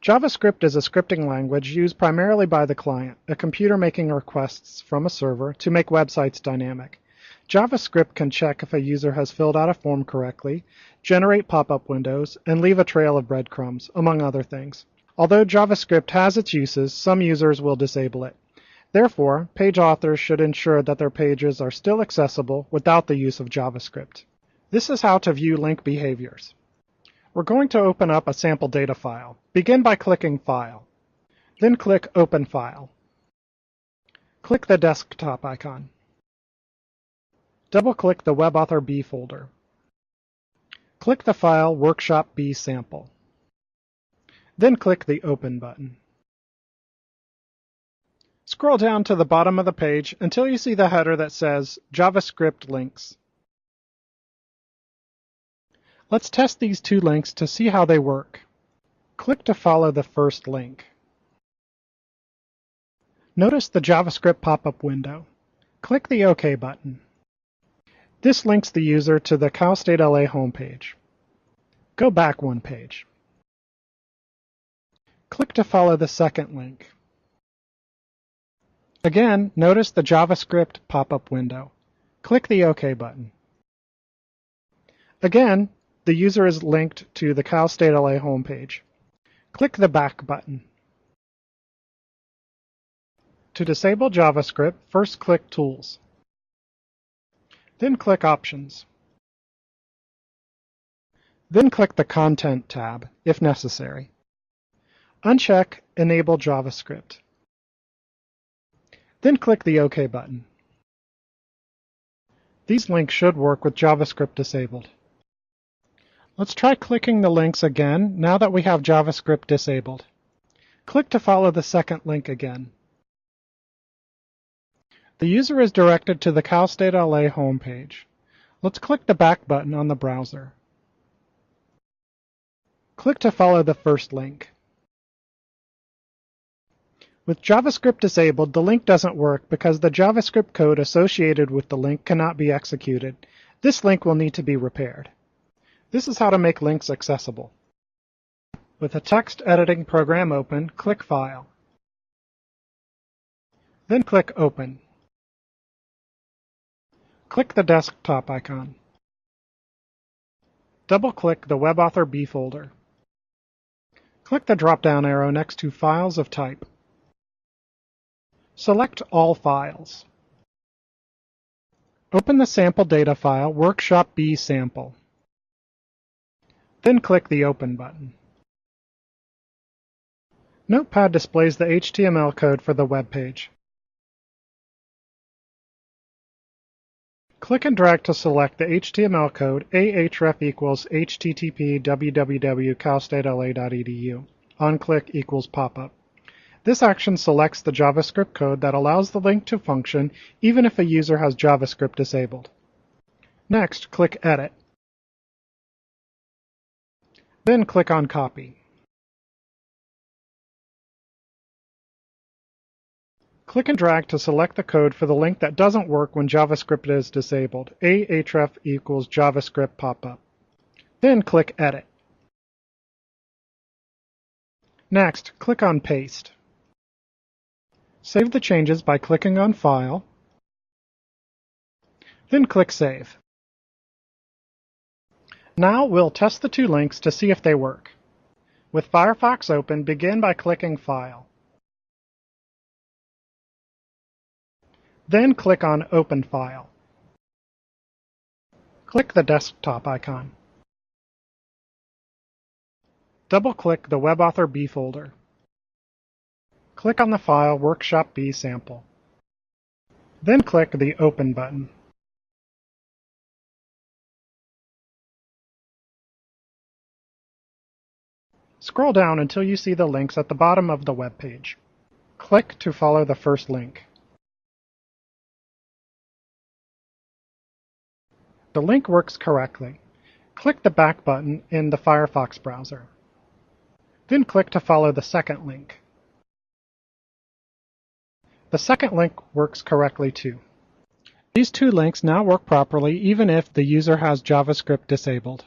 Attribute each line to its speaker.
Speaker 1: JavaScript is a scripting language used primarily by the client, a computer making requests from a server to make websites dynamic. JavaScript can check if a user has filled out a form correctly, generate pop-up windows, and leave a trail of breadcrumbs, among other things. Although JavaScript has its uses, some users will disable it. Therefore, page authors should ensure that their pages are still accessible without the use of JavaScript. This is how to view link behaviors. We're going to open up a sample data file. Begin by clicking File. Then click Open File. Click the desktop icon. Double-click the WebAuthor B folder. Click the file Workshop B Sample. Then click the Open button. Scroll down to the bottom of the page until you see the header that says JavaScript Links. Let's test these two links to see how they work. Click to follow the first link. Notice the JavaScript pop-up window. Click the OK button. This links the user to the CalStateLA homepage. Go back one page. Click to follow the second link. Again, notice the JavaScript pop-up window. Click the OK button. Again, the user is linked to the CalStateLA homepage. Click the Back button. To disable JavaScript, first click Tools. Then click Options. Then click the Content tab, if necessary. Uncheck Enable JavaScript. Then click the OK button. These links should work with JavaScript disabled. Let's try clicking the links again now that we have JavaScript disabled. Click to follow the second link again. The user is directed to the CalStateLA homepage. Let's click the Back button on the browser. Click to follow the first link. With JavaScript disabled, the link doesn't work because the JavaScript code associated with the link cannot be executed. This link will need to be repaired. This is how to make links accessible. With a text editing program open, click File. Then click Open. Click the desktop icon. Double-click the WebAuthor B folder. Click the drop-down arrow next to Files of Type. Select All Files. Open the sample data file Workshop B Sample. Then click the Open button. Notepad displays the HTML code for the web page. Click and drag to select the HTML code ahref equals http www.calstatela.edu. OnClick equals pop-up. This action selects the JavaScript code that allows the link to function even if a user has JavaScript disabled. Next, click Edit. Then click on Copy. Click and drag to select the code for the link that doesn't work when JavaScript is disabled. ahref equals JavaScript pop-up. Then click Edit. Next, click on Paste. Save the changes by clicking on File. Then click Save. Now we'll test the two links to see if they work. With Firefox open, begin by clicking File. Then click on Open File. Click the desktop icon. Double-click the WebAuthor B folder. Click on the file Workshop B Sample. Then click the Open button. Scroll down until you see the links at the bottom of the web page. Click to follow the first link. The link works correctly. Click the Back button in the Firefox browser. Then click to follow the second link. The second link works correctly too. These two links now work properly even if the user has JavaScript disabled.